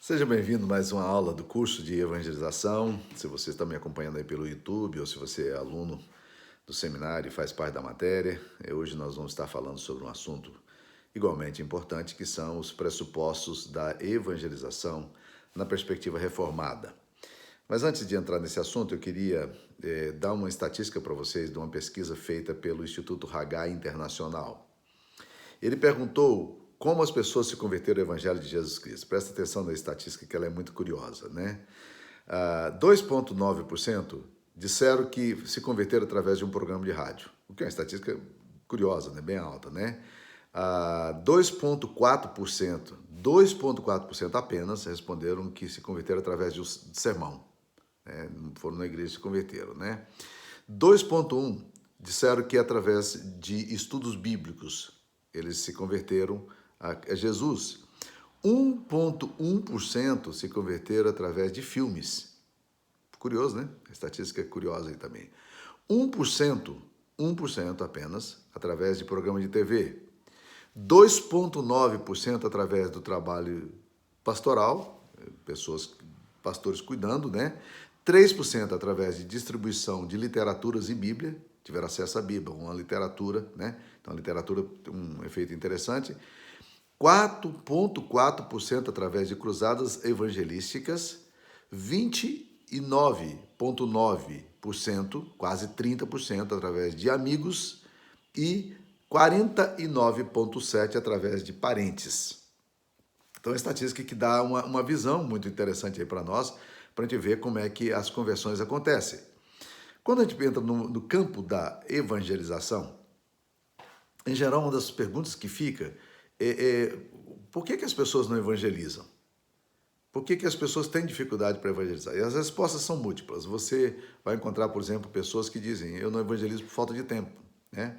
Seja bem-vindo a mais uma aula do curso de evangelização. Se você está me acompanhando aí pelo YouTube ou se você é aluno do seminário e faz parte da matéria, hoje nós vamos estar falando sobre um assunto igualmente importante, que são os pressupostos da evangelização na perspectiva reformada. Mas antes de entrar nesse assunto, eu queria dar uma estatística para vocês de uma pesquisa feita pelo Instituto Hagai Internacional. Ele perguntou como as pessoas se converteram ao Evangelho de Jesus Cristo. Presta atenção na estatística, que ela é muito curiosa, né? 2,9% disseram que se converteram através de um programa de rádio, o que é uma estatística curiosa, né? Bem alta, né? 2,4% apenas responderam que se converteram através de um sermão, né? Foram na igreja e se converteram, né? 2,1% disseram que através de estudos bíblicos eles se converteram a Jesus. 1,1% se converteram através de filmes. Curioso, né? A estatística é curiosa aí também. 1% apenas através de programa de TV. 2,9% através do trabalho pastoral, pastores cuidando, né? 3% através de distribuição de literaturas e Bíblia, tiveram acesso à Bíblia, uma literatura, né? Então, a literatura tem um efeito interessante. 4,4% através de cruzadas evangelísticas, 29,9%, quase 30%, através de amigos e 49,7% através de parentes. Então, é uma estatística que dá uma visão muito interessante aí para nós, para a gente ver como é que as conversões acontecem. Quando a gente entra no campo da evangelização, em geral, uma das perguntas que fica é por que as pessoas não evangelizam? Por que as pessoas têm dificuldade para evangelizar? E as respostas são múltiplas. Você vai encontrar, por exemplo, pessoas que dizem, eu não evangelizo por falta de tempo, né?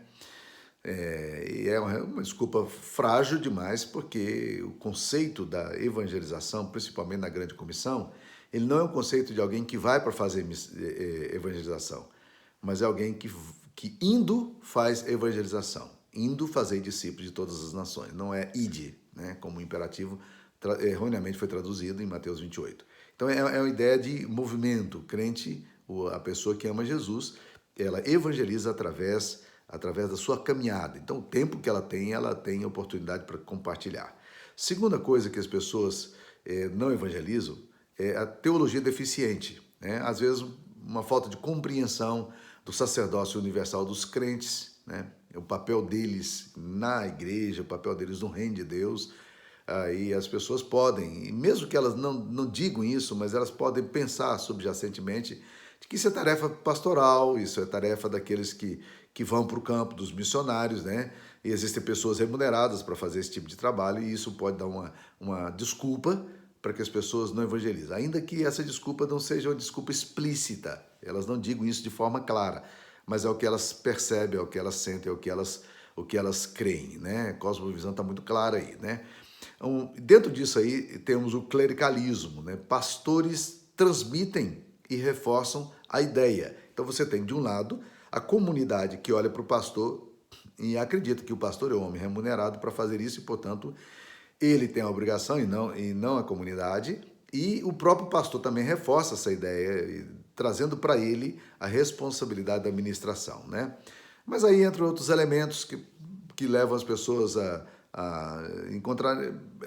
E é uma desculpa frágil demais, porque o conceito da evangelização, principalmente na grande comissão, ele não é um conceito de alguém que vai para fazer evangelização, mas é alguém que indo faz evangelização, indo fazer discípulos de todas as nações. Não é ide, né, como o imperativo erroneamente foi traduzido em Mateus 28. Então é uma ideia de movimento. O crente, a pessoa que ama Jesus, ela evangeliza através da sua caminhada. Então, o tempo que ela tem oportunidade para compartilhar. Segunda coisa que as pessoas não evangelizam é a teologia deficiente, né? Às vezes, uma falta de compreensão do sacerdócio universal dos crentes, né? O papel deles na igreja, o papel deles no reino de Deus. Aí as pessoas podem, e mesmo que elas não digam isso, mas elas podem pensar subjacentemente de que isso é tarefa pastoral, isso é tarefa daqueles que vão para o campo, dos missionários, né? E existem pessoas remuneradas para fazer esse tipo de trabalho, e isso pode dar uma desculpa para que as pessoas não evangelizem. Ainda que essa desculpa não seja uma desculpa explícita, elas não digam isso de forma clara, mas é o que elas percebem, é o que elas sentem, é o que elas creem, né? A cosmovisão está muito clara aí, né? Então, dentro disso aí temos o clericalismo, né? Pastores transmitem e reforçam a ideia. Então você tem, de um lado, a comunidade que olha para o pastor e acredita que o pastor é o homem remunerado para fazer isso e, portanto, ele tem a obrigação e não a comunidade. E o próprio pastor também reforça essa ideia, trazendo para ele a responsabilidade da administração, né? Mas aí entram outros elementos que levam as pessoas a encontrar,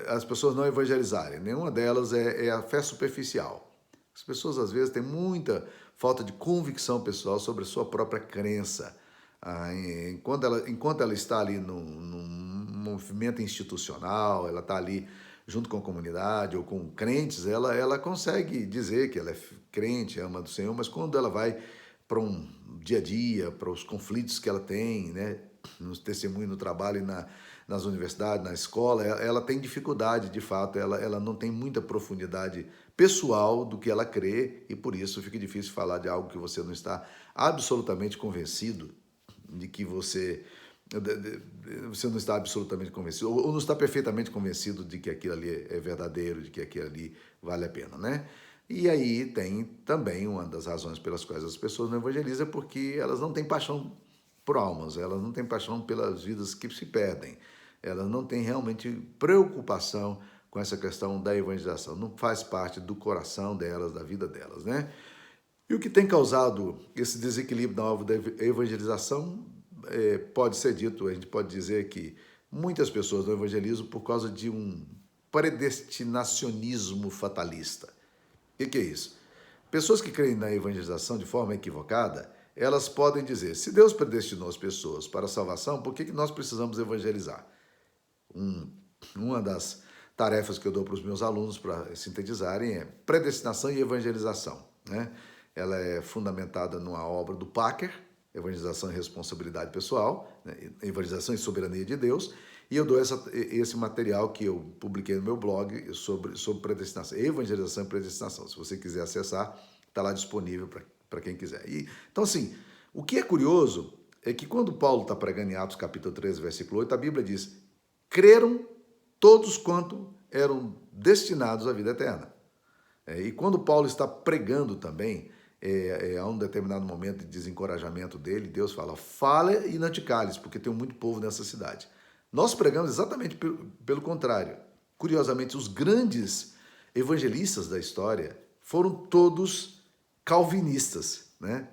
as pessoas não evangelizarem. Nenhuma delas é a fé superficial. As pessoas, às vezes, têm muita falta de convicção pessoal sobre a sua própria crença. Enquanto ela está ali num movimento institucional, ela está ali junto com a comunidade ou com crentes, ela consegue dizer que ela é crente, ama do Senhor, mas quando ela vai para um dia a dia, para os conflitos que ela tem, né, no testemunho, no trabalho e nas universidades, na escola, ela tem dificuldade, de fato, ela não tem muita profundidade pessoal do que ela crê e por isso fica difícil falar de algo que você não está absolutamente convencido de que você não está absolutamente convencido ou não está perfeitamente convencido de que aquilo ali é verdadeiro, de que aquilo ali vale a pena, né? E aí tem também uma das razões pelas quais as pessoas não evangelizam, porque elas não têm paixão por almas, elas não têm paixão pelas vidas que se perdem, elas não têm realmente preocupação com essa questão da evangelização, não faz parte do coração delas, da vida delas, né? E o que tem causado esse desequilíbrio na obra da evangelização pode ser dito, a gente pode dizer que muitas pessoas não evangelizam por causa de um predestinacionismo fatalista. O que é isso? Pessoas que creem na evangelização de forma equivocada, elas podem dizer, se Deus predestinou as pessoas para a salvação, por que nós precisamos evangelizar? Uma das tarefas que eu dou para os meus alunos para sintetizarem é predestinação e evangelização, né? Ela é fundamentada numa obra do Packer, Evangelização e Responsabilidade Pessoal, né? Evangelização e Soberania de Deus, e eu dou esse material que eu publiquei no meu blog sobre predestinação, evangelização e predestinação. Se você quiser acessar, está lá disponível para quem quiser. Então, assim, o que é curioso é que quando Paulo está pregando em Atos capítulo 13, versículo 8, a Bíblia diz, creram todos quanto eram destinados à vida eterna. E quando Paulo está pregando também, a um determinado momento de desencorajamento dele, Deus fala, fala e não te cales, porque tem muito povo nessa cidade. Nós pregamos exatamente pelo contrário. Curiosamente, os grandes evangelistas da história foram todos calvinistas, né?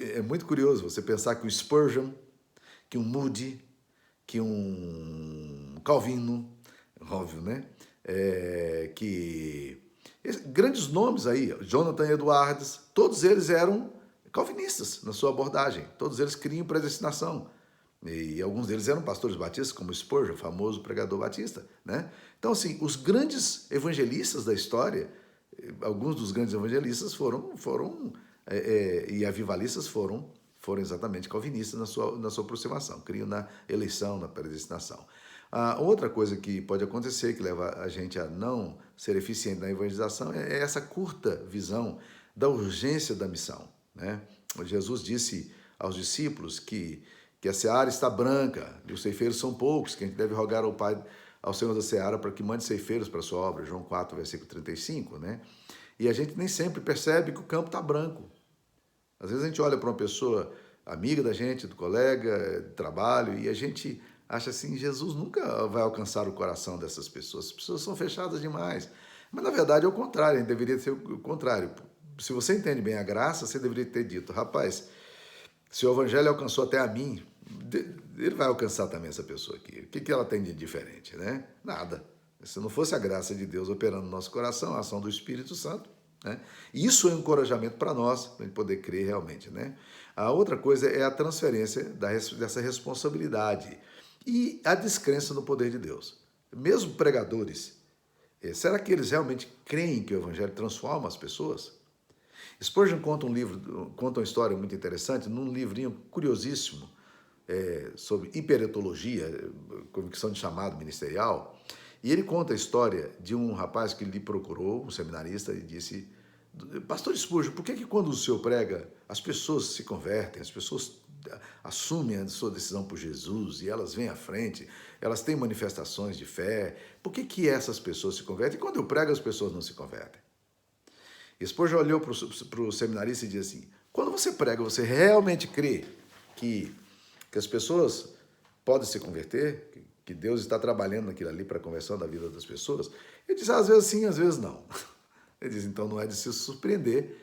É muito curioso você pensar que o Spurgeon, que um Moody, que um Calvino, óbvio, né? Grandes nomes aí, Jonathan Edwards, todos eles eram calvinistas na sua abordagem, todos eles criam predestinação. E alguns deles eram pastores batistas, como Spurgeon, famoso pregador batista, né? Então, assim, os grandes evangelistas da história, alguns dos grandes evangelistas e avivalistas foram exatamente calvinistas na sua aproximação, criam na eleição, na predestinação. Outra coisa que pode acontecer, que leva a gente a não ser eficiente na evangelização, é essa curta visão da urgência da missão, né? Jesus disse aos discípulos que a seara está branca e os ceifeiros são poucos, que a gente deve rogar ao Pai, ao Senhor da seara, para que mande ceifeiros para a sua obra, João 4, versículo 35, né? E a gente nem sempre percebe que o campo está branco. Às vezes a gente olha para uma pessoa amiga da gente, do colega, de trabalho, e a gente acha assim, Jesus nunca vai alcançar o coração dessas pessoas. As pessoas são fechadas demais. Mas, na verdade, é o contrário, deveria ser o contrário. Se você entende bem a graça, você deveria ter dito, rapaz, se o evangelho alcançou até a mim, ele vai alcançar também essa pessoa aqui. O que ela tem de diferente, né? Nada. Se não fosse a graça de Deus operando no nosso coração, a ação do Espírito Santo, né? Isso é um encorajamento para nós, para a gente poder crer realmente, né? A outra coisa é a transferência dessa responsabilidade e a descrença no poder de Deus. Mesmo pregadores, será que eles realmente creem que o evangelho transforma as pessoas? Spurgeon conta uma história muito interessante, num livrinho curiosíssimo sobre hiperetologia, convicção de chamado ministerial, e ele conta a história de um rapaz que lhe procurou, um seminarista, e disse, pastor Spurgeon, por que quando o senhor prega, as pessoas se convertem, as pessoas assumem a sua decisão por Jesus e elas vêm à frente, elas têm manifestações de fé, por que essas pessoas se convertem? E quando eu prego, as pessoas não se convertem? Spurgeon olhou para o seminarista e disse assim, quando você prega, você realmente crê que as pessoas podem se converter, que Deus está trabalhando naquilo ali para a conversão da vida das pessoas? Ele diz, às vezes sim, às vezes não. Ele diz, então não é de se surpreender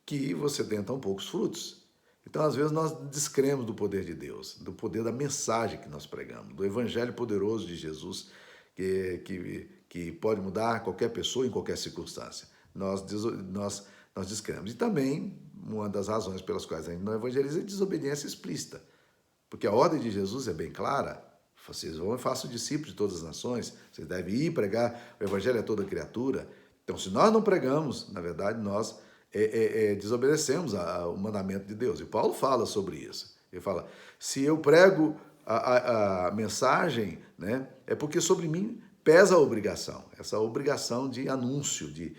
que você tenha tão poucos frutos. Então, às vezes, nós descremos do poder de Deus, do poder da mensagem que nós pregamos, do evangelho poderoso de Jesus, que pode mudar qualquer pessoa em qualquer circunstância. Nós descremos. E também, uma das razões pelas quais a gente não evangeliza é a desobediência explícita. Porque a ordem de Jesus é bem clara. Vocês vão e façam discípulos de todas as nações. Vocês devem ir pregar o evangelho a toda criatura. Então, se nós não pregamos, na verdade, nós desobedecemos o mandamento de Deus. E Paulo fala sobre isso. Ele fala, se eu prego a mensagem, né, é porque sobre mim pesa a obrigação, essa obrigação de anúncio, de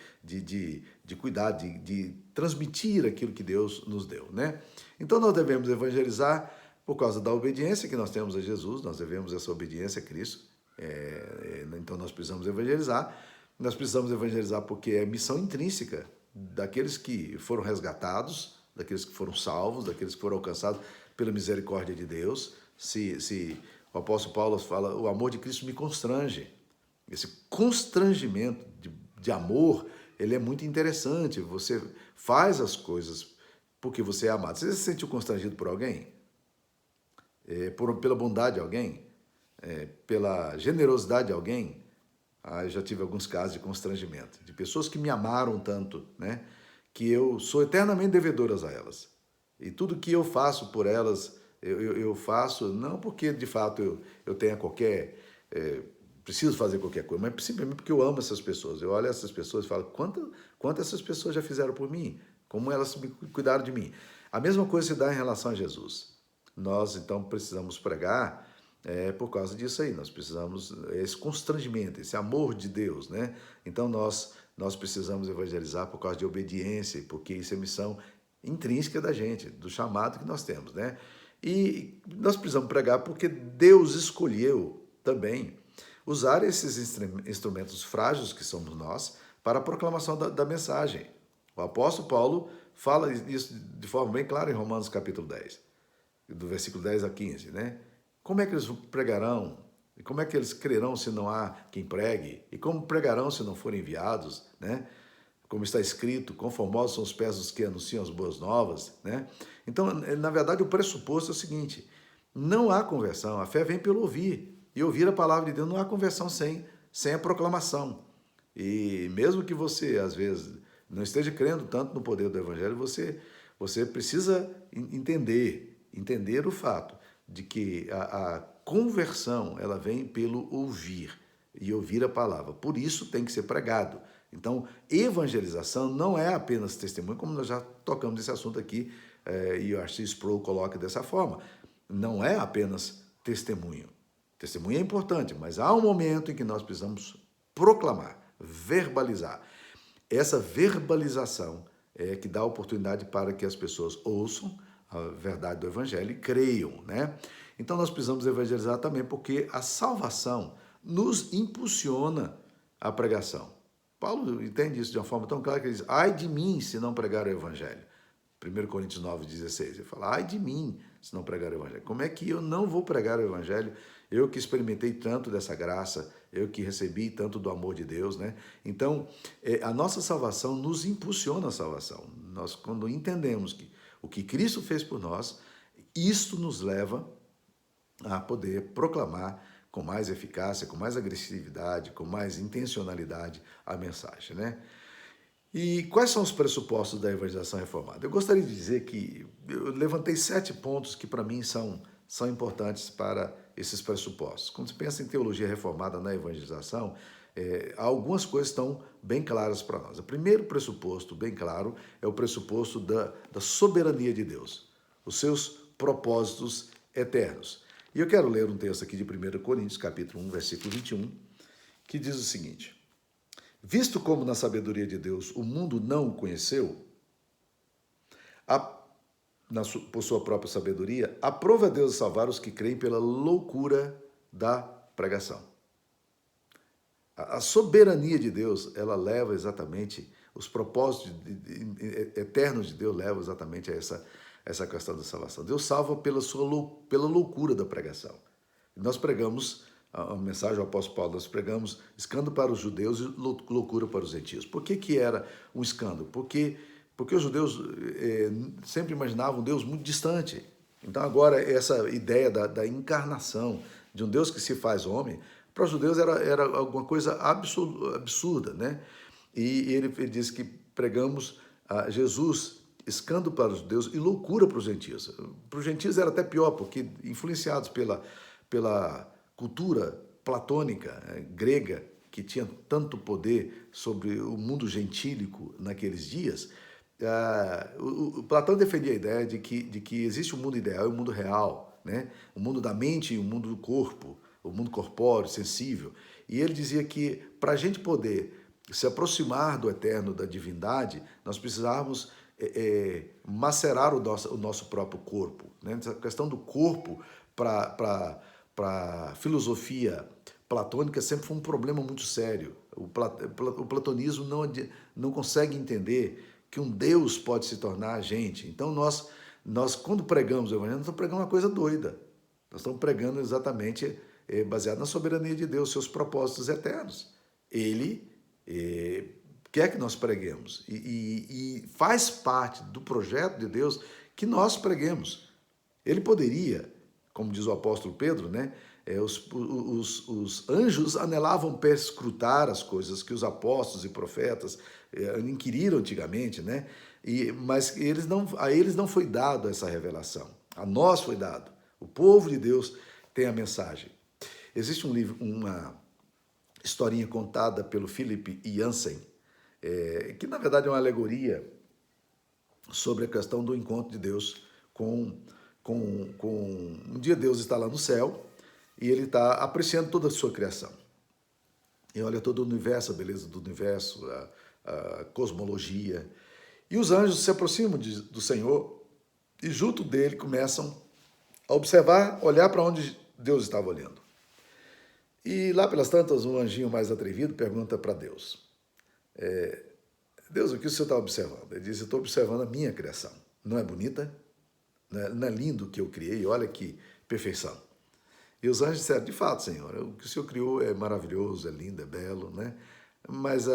cuidar, de transmitir aquilo que Deus nos deu, né? Então nós devemos evangelizar por causa da obediência que nós temos a Jesus, nós devemos essa obediência a Cristo, então nós precisamos evangelizar porque é missão intrínseca daqueles que foram resgatados, daqueles que foram salvos, daqueles que foram alcançados pela misericórdia de Deus. Se o apóstolo Paulo fala, o amor de Cristo me constrange. Esse constrangimento de amor, ele é muito interessante. Você faz as coisas porque você é amado. Você se sentiu constrangido por alguém? Pela bondade de alguém? Pela generosidade de alguém? Eu já tive alguns casos de constrangimento, de pessoas que me amaram tanto, né, que eu sou eternamente devedoras a elas. E tudo que eu faço por elas, eu faço não porque de fato eu tenha qualquer, preciso fazer qualquer coisa, mas simplesmente porque eu amo essas pessoas. Eu olho essas pessoas e falo, quanto essas pessoas já fizeram por mim, como elas cuidaram de mim. A mesma coisa se dá em relação a Jesus. Nós, então, precisamos pregar por causa disso aí. Nós precisamos, esse constrangimento, esse amor de Deus, né? Então, nós precisamos evangelizar por causa de obediência, porque isso é missão intrínseca da gente, do chamado que nós temos, né? E nós precisamos pregar porque Deus escolheu também usar esses instrumentos frágeis que somos nós para a proclamação da mensagem. O apóstolo Paulo fala isso de forma bem clara em Romanos capítulo 10, do versículo 10 a 15, né? Como é que eles pregarão? E como é que eles crerão se não há quem pregue? E como pregarão se não forem enviados, né? Como está escrito, conformosos são os pés dos que anunciam as boas novas, né? Então, na verdade, o pressuposto é o seguinte: não há conversão, a fé vem pelo ouvir. E ouvir a palavra de Deus não há conversão sem a proclamação. E mesmo que você, às vezes, não esteja crendo tanto no poder do Evangelho, você precisa entender o fato de que a conversão ela vem pelo ouvir e ouvir a palavra. Por isso tem que ser pregado. Então, evangelização não é apenas testemunho, como nós já tocamos nesse assunto aqui, e o R.C. Sproul coloca dessa forma. Não é apenas testemunho. Testemunho é importante, mas há um momento em que nós precisamos proclamar, verbalizar. Essa verbalização é que dá oportunidade para que as pessoas ouçam a verdade do Evangelho e creiam, né? Então nós precisamos evangelizar também porque a salvação nos impulsiona a pregação. Paulo entende isso de uma forma tão clara que ele diz: ai de mim se não pregar o Evangelho. 1 Coríntios 9,16, ele fala: ai de mim se não pregar o Evangelho. Como é que eu não vou pregar o Evangelho? Eu que experimentei tanto dessa graça, eu que recebi tanto do amor de Deus, né? Então, a nossa salvação nos impulsiona a salvação. Nós, quando entendemos que o que Cristo fez por nós, isto nos leva a poder proclamar com mais eficácia, com mais agressividade, com mais intencionalidade a mensagem, né? E quais são os pressupostos da evangelização reformada? Eu gostaria de dizer que eu levantei 7 pontos que para mim são importantes para esses pressupostos. Quando se pensa em teologia reformada na evangelização, algumas coisas estão bem claras para nós. O primeiro pressuposto, bem claro, é o pressuposto da soberania de Deus, os seus propósitos eternos. E eu quero ler um texto aqui de 1 Coríntios, capítulo 1, versículo 21, que diz o seguinte: visto como na sabedoria de Deus o mundo não o conheceu, por sua própria sabedoria, aprova a Deus salvar os que creem pela loucura da pregação. A soberania de Deus, ela leva exatamente, os propósitos eternos de Deus levam exatamente a essa questão da salvação. Deus salva pela loucura da pregação. Nós pregamos a mensagem do apóstolo Paulo, nós pregamos escândalo para os judeus e loucura para os gentios. Por que era um escândalo? Porque os judeus sempre imaginavam um Deus muito distante. Então agora essa ideia da encarnação, de um Deus que se faz homem, para os judeus era alguma coisa absurda, né? E ele diz que pregamos a Jesus, escândalo para os judeus e loucura para os gentios. Para os gentios era até pior, porque influenciados pela cultura platônica, grega, que tinha tanto poder sobre o mundo gentílico naqueles dias, o Platão defendia a ideia de que existe um mundo ideal e um mundo real, né? O mundo da mente e o mundo do corpo, o mundo corpóreo, sensível. E ele dizia que para a gente poder se aproximar do eterno, da divindade, nós precisávamos macerar o nosso próprio corpo, né? Essa questão do corpo para a filosofia platônica sempre foi um problema muito sério. O platonismo não consegue entender que um Deus pode se tornar a gente. Então, nós quando pregamos o Evangelho, nós estamos pregando uma coisa doida. Nós estamos pregando exatamente baseado na soberania de Deus, seus propósitos eternos. Ele quer que nós preguemos e faz parte do projeto de Deus que nós preguemos. Ele poderia, como diz o apóstolo Pedro, né? Os anjos anelavam perscrutar as coisas que os apóstolos e profetas inquiriram antigamente, né? Mas a eles não foi dado essa revelação. A nós foi dado. O povo de Deus tem a mensagem. Existe um livro, uma historinha contada pelo Philip Yancey, que na verdade é uma alegoria sobre a questão do encontro de Deus com um dia Deus está lá no céu e ele está apreciando toda a sua criação. E olha todo o universo, a beleza do universo, a cosmologia. E os anjos se aproximam do Senhor e junto dele começam a observar, olhar para onde Deus estava olhando. E lá pelas tantas, um anjinho mais atrevido pergunta para Deus, Deus, o que o senhor está observando? Ele diz, eu estou observando a minha criação. Não é bonita? Não é lindo o que eu criei? Olha que perfeição. E os anjos disseram, de fato, Senhor, o que o Senhor criou é maravilhoso, é lindo, é belo, né? Mas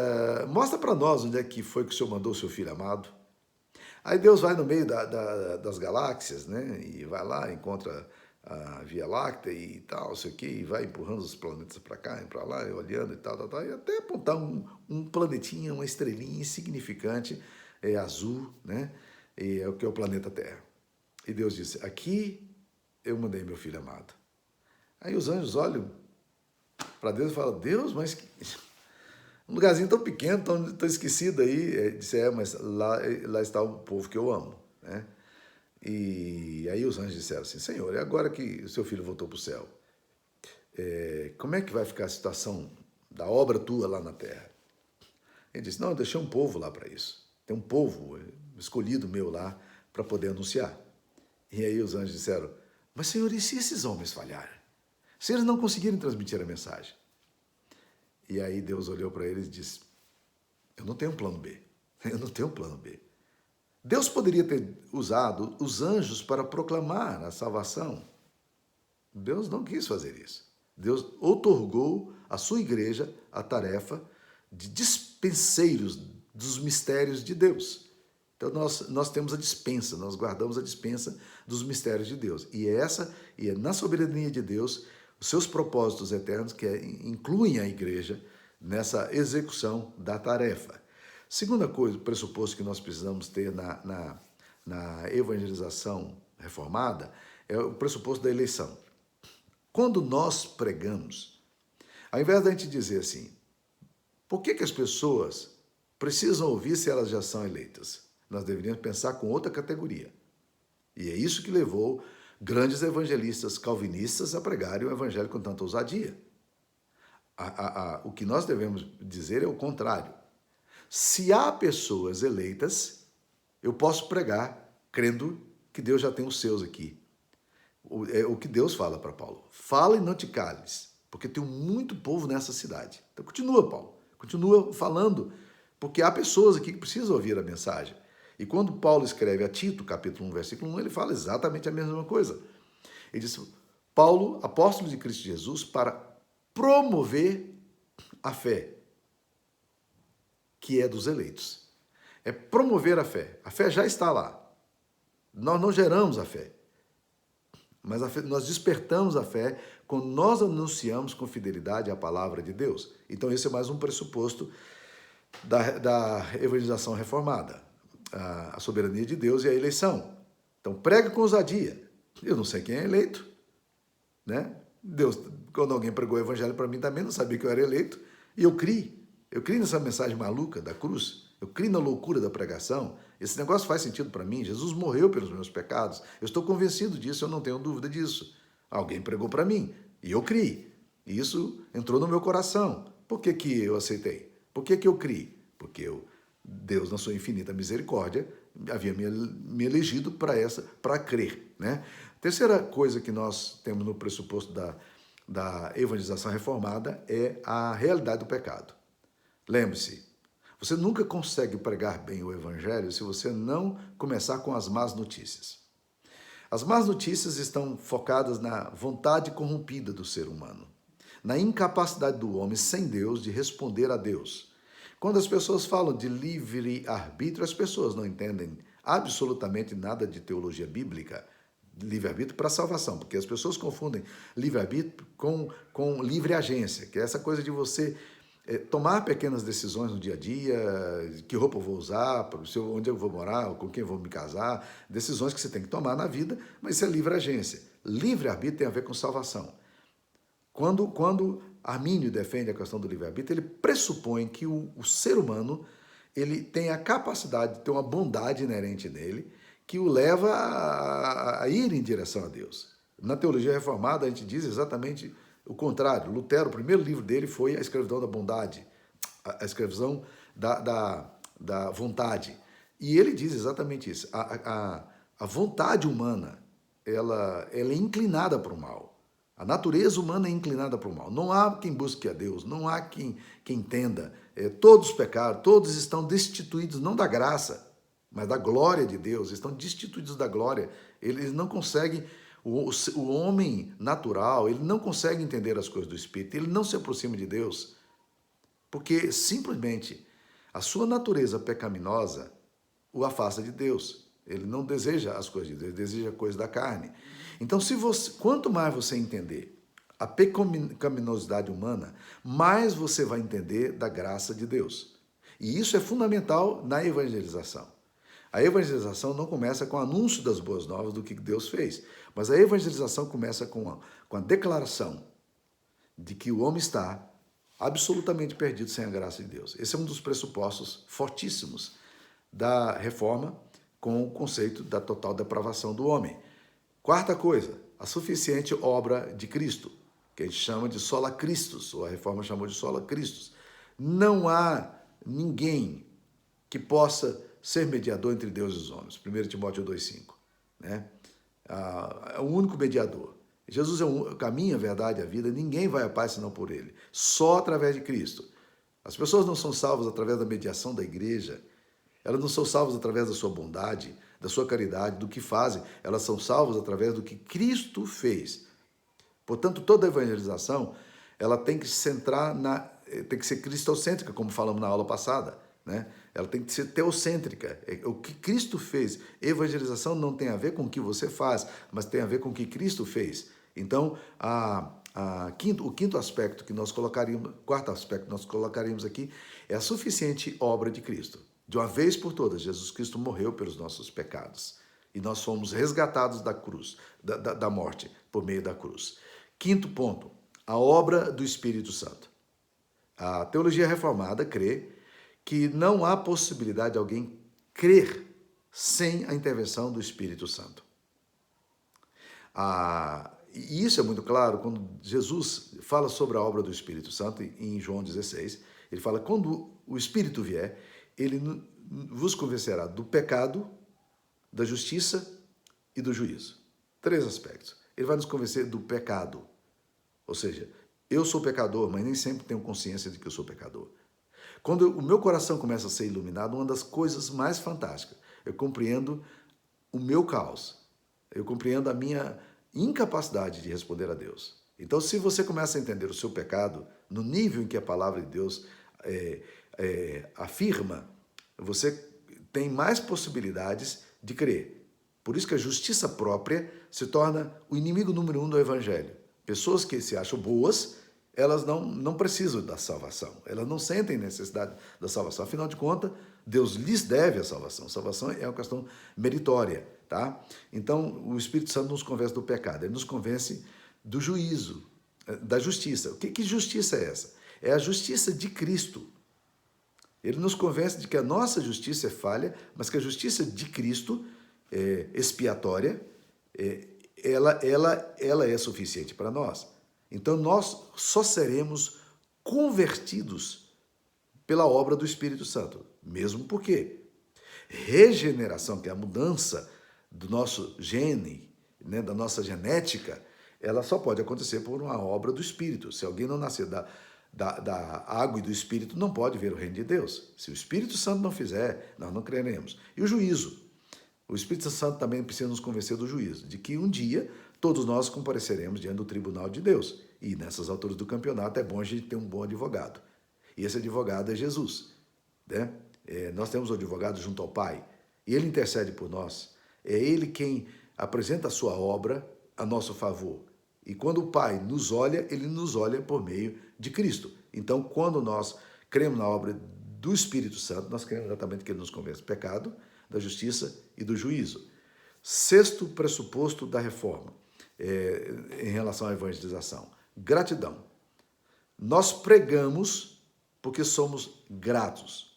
mostra para nós onde é que foi que o Senhor mandou o seu Filho amado. Aí Deus vai no meio das galáxias, né? E vai lá, encontra a Via Láctea e tal, não sei o quê, e vai empurrando os planetas para cá e para lá, e olhando e tal, e até apontar um planetinha, uma estrelinha insignificante, azul, né? E é o que é o planeta Terra. E Deus disse, aqui eu mandei meu Filho amado. Aí os anjos olham para Deus e falam, Deus, mas um lugarzinho tão pequeno, tão esquecido aí. Disse, mas lá está o povo que eu amo, né? E aí os anjos disseram assim, Senhor, e agora que o seu filho voltou para o céu, como é que vai ficar a situação da obra tua lá na terra? Ele disse, não, eu deixei um povo lá para isso. Tem um povo escolhido meu lá para poder anunciar. E aí os anjos disseram, mas Senhor, e se esses homens falharem? Se eles não conseguirem transmitir a mensagem? E aí Deus olhou para eles e disse, eu não tenho um plano B. Eu não tenho um plano B. Deus poderia ter usado os anjos para proclamar a salvação. Deus não quis fazer isso. Deus outorgou à sua igreja a tarefa de dispenseiros dos mistérios de Deus. Então nós temos a dispensa, nós guardamos a dispensa dos mistérios de Deus. E é na soberania de Deus, os seus propósitos eternos que incluem a igreja nessa execução da tarefa. Segunda coisa, pressuposto que nós precisamos ter na evangelização reformada é o pressuposto da eleição. Quando nós pregamos, ao invés da gente dizer assim, por que as pessoas precisam ouvir se elas já são eleitas? Nós deveríamos pensar com outra categoria. E é isso que levou grandes evangelistas calvinistas a pregarem o evangelho com tanta ousadia. O que nós devemos dizer é o contrário. Se há pessoas eleitas, eu posso pregar crendo que Deus já tem os seus aqui. É o que Deus fala para Paulo. Fala e não te cales, porque tem muito povo nessa cidade. Então continua, Paulo. Continua falando, porque há pessoas aqui que precisam ouvir a mensagem. E quando Paulo escreve a Tito, capítulo 1, versículo 1, ele fala exatamente a mesma coisa. Ele diz, Paulo, apóstolo de Cristo Jesus, para promover a fé, que é dos eleitos. É promover a fé. A fé já está lá. Nós não geramos a fé. Mas nós despertamos a fé quando nós anunciamos com fidelidade a palavra de Deus. Então esse é mais um pressuposto da evangelização reformada. A soberania de Deus e a eleição. Então prega com ousadia. Eu não sei quem é eleito, né? Deus, quando alguém pregou o evangelho para mim também, não sabia que eu era eleito. E eu criei. Eu criei nessa mensagem maluca da cruz. Eu criei na loucura da pregação. Esse negócio faz sentido para mim. Jesus morreu pelos meus pecados. Eu estou convencido disso, eu não tenho dúvida disso. Alguém pregou para mim e eu criei. E isso entrou no meu coração. Por que eu aceitei? Por que eu criei? Porque Deus, na sua infinita misericórdia, havia me elegido para crer, né? Terceira coisa que nós temos no pressuposto da evangelização reformada é a realidade do pecado. Lembre-se, você nunca consegue pregar bem o evangelho se você não começar com as más notícias. As más notícias estão focadas na vontade corrompida do ser humano, na incapacidade do homem sem Deus de responder a Deus. Quando as pessoas falam de livre-arbítrio, as pessoas não entendem absolutamente nada de teologia bíblica, livre-arbítrio para salvação, porque as pessoas confundem livre-arbítrio com livre agência, que é essa coisa de você tomar pequenas decisões no dia a dia, que roupa eu vou usar, onde eu vou morar, com quem eu vou me casar, decisões que você tem que tomar na vida, mas isso é livre agência. Livre-arbítrio tem a ver com salvação. Quando Armínio defende a questão do livre-arbítrio, ele pressupõe que o ser humano ele tem a capacidade de ter uma bondade inerente nele que o leva a ir em direção a Deus. Na teologia reformada, a gente diz exatamente o contrário. Lutero, o primeiro livro dele foi A Escravidão da Bondade, a escravidão da vontade. E ele diz exatamente isso. A vontade humana ela é inclinada para o mal. A natureza humana é inclinada para o mal. Não há quem busque a Deus, não há quem entenda. Todos pecaram, todos estão destituídos, não da graça, mas da glória de Deus, estão destituídos da glória. Eles não conseguem, o homem natural, ele não consegue entender as coisas do Espírito, ele não se aproxima de Deus, porque simplesmente a sua natureza pecaminosa o afasta de Deus. Ele não deseja as coisas de Deus, ele deseja coisas da carne. Então, quanto mais você entender a pecaminosidade humana, mais você vai entender da graça de Deus. E isso é fundamental na evangelização. A evangelização não começa com o anúncio das boas novas do que Deus fez, mas a evangelização começa com a declaração de que o homem está absolutamente perdido sem a graça de Deus. Esse é um dos pressupostos fortíssimos da reforma com o conceito da total depravação do homem. Quarta coisa, a suficiente obra de Cristo, que a gente chama de sola Christus, ou a reforma chamou de sola Christus. Não há ninguém que possa ser mediador entre Deus e os homens. 1 Timóteo 2,5. Né? É o único mediador. Jesus é o caminho, a verdade e a vida. Ninguém vai à paz senão por ele. Só através de Cristo. As pessoas não são salvas através da mediação da igreja. Elas não são salvas através da sua bondade, da sua caridade, do que fazem. Elas são salvas através do que Cristo fez. Portanto, toda evangelização ela tem que se centrar tem que ser cristocêntrica, como falamos na aula passada, né? Ela tem que ser teocêntrica. O que Cristo fez. Evangelização não tem a ver com o que você faz, mas tem a ver com o que Cristo fez. Então, o quinto aspecto que nós colocaríamos, quarto aspecto que nós colocaríamos aqui é a suficiente obra de Cristo. De uma vez por todas, Jesus Cristo morreu pelos nossos pecados. E nós fomos resgatados da cruz, da morte, por meio da cruz. Quinto ponto, a obra do Espírito Santo. A teologia reformada crê que não há possibilidade de alguém crer sem a intervenção do Espírito Santo. E isso é muito claro quando Jesus fala sobre a obra do Espírito Santo em João 16. Ele fala, quando o Espírito vier, ele vos convencerá do pecado, da justiça e do juízo. 3 aspectos. Ele vai nos convencer do pecado. Ou seja, eu sou pecador, mas nem sempre tenho consciência de que eu sou pecador. Quando o meu coração começa a ser iluminado, uma das coisas mais fantásticas, eu compreendo o meu caos. Eu compreendo a minha incapacidade de responder a Deus. Então, se você começa a entender o seu pecado, no nível em que a palavra de Deus afirma, você tem mais possibilidades de crer. Por isso que a justiça própria se torna o inimigo número 1 do Evangelho. Pessoas que se acham boas, elas não precisam da salvação. Elas não sentem necessidade da salvação. Afinal de contas, Deus lhes deve a salvação. Salvação é uma questão meritória, tá? Então, o Espírito Santo nos convence do pecado. Ele nos convence do juízo, da justiça. Que justiça é essa? É a justiça de Cristo. Ele nos convence de que a nossa justiça é falha, mas que a justiça de Cristo, expiatória, ela é suficiente para nós. Então, nós só seremos convertidos pela obra do Espírito Santo. Mesmo porque regeneração, que é a mudança do nosso gene, né, da nossa genética, ela só pode acontecer por uma obra do Espírito. Se alguém não nascer da água e do Espírito, não pode ver o reino de Deus. Se o Espírito Santo não fizer, nós não creremos. E o juízo. O Espírito Santo também precisa nos convencer do juízo, de que um dia todos nós compareceremos diante do tribunal de Deus. E nessas alturas do campeonato é bom a gente ter um bom advogado. E esse advogado é Jesus, né? Nós temos o advogado junto ao Pai, e ele intercede por nós. É ele quem apresenta a sua obra a nosso favor. E quando o Pai nos olha, ele nos olha por meio de Cristo. Então, quando nós cremos na obra do Espírito Santo, nós cremos exatamente que ele nos convence do pecado, da justiça e do juízo. Sexto pressuposto da reforma, em relação à evangelização: gratidão. Nós pregamos porque somos gratos.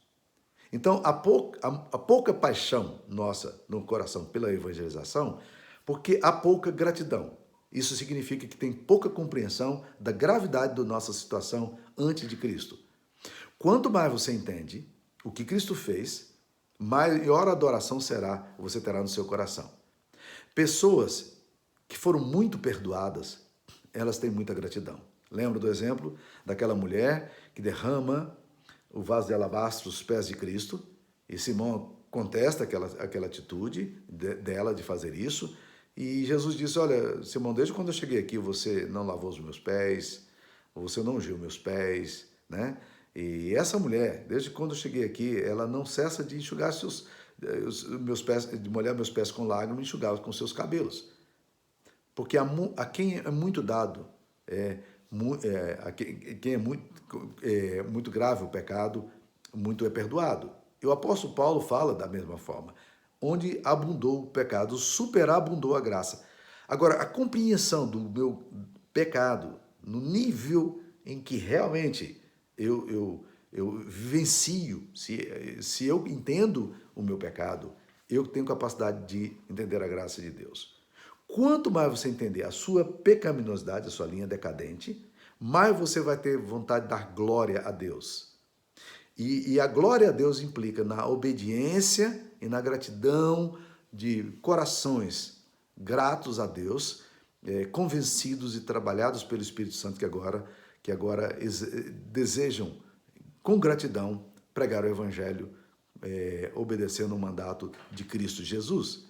Então, há pouca paixão nossa no coração pela evangelização, porque há pouca gratidão. Isso significa que tem pouca compreensão da gravidade da nossa situação antes de Cristo. Quanto mais você entende o que Cristo fez, maior adoração você terá no seu coração. Pessoas que foram muito perdoadas, elas têm muita gratidão. Lembra do exemplo daquela mulher que derrama o vaso de alabastro aos pés de Cristo, e Simão contesta aquela atitude dela de fazer isso, e Jesus disse: olha, Simão, desde quando eu cheguei aqui você não lavou os meus pés, você não ungiu meus pés, né? E essa mulher, desde quando eu cheguei aqui, ela não cessa de enxugar os meus pés, de molhar meus pés com lágrimas e enxugar com seus cabelos. Porque a quem é muito dado, a quem é muito grave o pecado, muito é perdoado. E o apóstolo Paulo fala da mesma forma: onde abundou o pecado, superabundou a graça. Agora, a compreensão do meu pecado, no nível em que realmente eu vivencio, se eu entendo o meu pecado, eu tenho capacidade de entender a graça de Deus. Quanto mais você entender a sua pecaminosidade, a sua linha decadente, mais você vai ter vontade de dar glória a Deus. E a glória a Deus implica na obediência e na gratidão de corações gratos a Deus, convencidos e trabalhados pelo Espírito Santo que agora desejam, com gratidão, pregar o Evangelho, obedecendo o mandato de Cristo Jesus.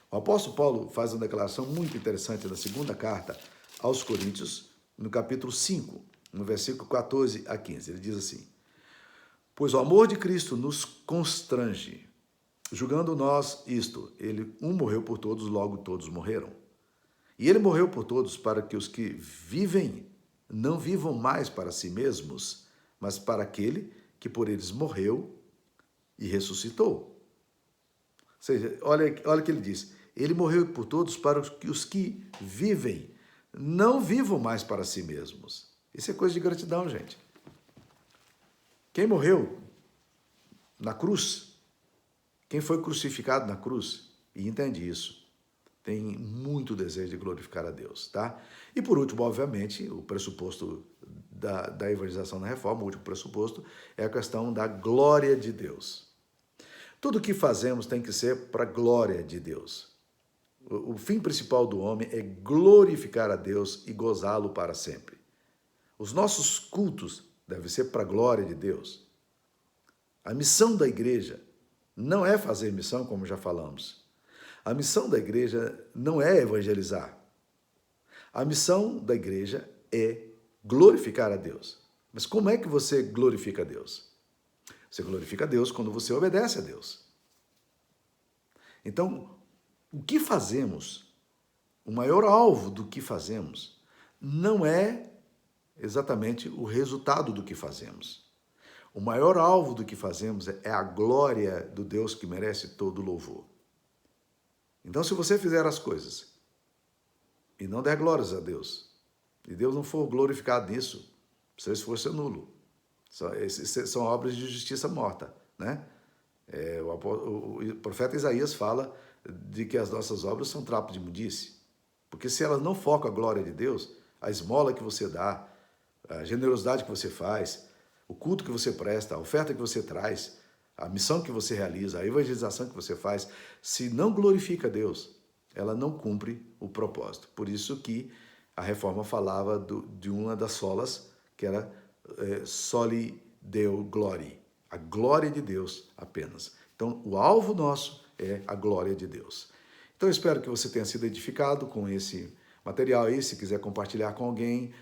O apóstolo Paulo faz uma declaração muito interessante na segunda carta aos Coríntios, no capítulo 5, no versículo 14 a 15. Ele diz assim: pois o amor de Cristo nos constrange, julgando nós isto, um morreu por todos, logo todos morreram. E ele morreu por todos para que os que vivem não vivam mais para si mesmos, mas para aquele que por eles morreu e ressuscitou. Ou seja, olha o que ele diz: ele morreu por todos para que os que vivem não vivam mais para si mesmos. Isso é coisa de gratidão, gente. Quem morreu na cruz, quem foi crucificado na cruz, e entende isso, tem muito desejo de glorificar a Deus, tá? E por último, obviamente, o pressuposto da evangelização na reforma, o último pressuposto, é a questão da glória de Deus. Tudo o que fazemos tem que ser para a glória de Deus. O fim principal do homem é glorificar a Deus e gozá-lo para sempre. Os nossos cultos devem ser para a glória de Deus. A missão da igreja não é fazer missão, como já falamos. A missão da igreja não é evangelizar. A missão da igreja é glorificar a Deus. Mas como é que você glorifica a Deus? Você glorifica a Deus quando você obedece a Deus. Então, o que fazemos, o maior alvo do que fazemos, não é exatamente o resultado do que fazemos. O maior alvo do que fazemos é a glória do Deus que merece todo louvor. Então, se você fizer as coisas e não der glórias a Deus, e Deus não for glorificado nisso, seu esforço é nulo. São obras de justiça morta, né? O profeta Isaías fala de que as nossas obras são trapo de imundície, porque se elas não focam a glória de Deus, a esmola que você dá, a generosidade que você faz, o culto que você presta, a oferta que você traz, a missão que você realiza, a evangelização que você faz, se não glorifica a Deus, ela não cumpre o propósito. Por isso que a reforma falava de uma das solas, que era soli Deo glori, a glória de Deus apenas. Então, o alvo nosso é a glória de Deus. Então eu espero que você tenha sido edificado com esse material aí. Se quiser compartilhar com alguém,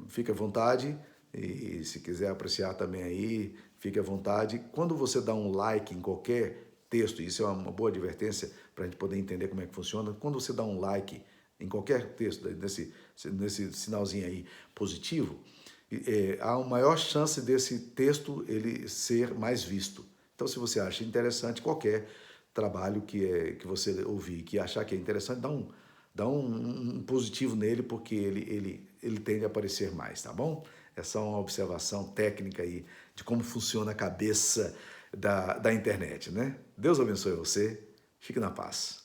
fique à vontade. E se quiser apreciar também aí, fique à vontade. Quando você dá um like em qualquer texto, isso é uma boa advertência para a gente poder entender como é que funciona. Quando você dá um like em qualquer texto, nesse sinalzinho aí positivo, há uma maior chance desse texto ele ser mais visto. Então, se você acha interessante qualquer trabalho que você ouvir, que achar que é interessante, dá um positivo nele, porque ele tende a aparecer mais, tá bom? É só uma observação técnica aí de como funciona a cabeça da internet, né? Deus abençoe você. Fique na paz.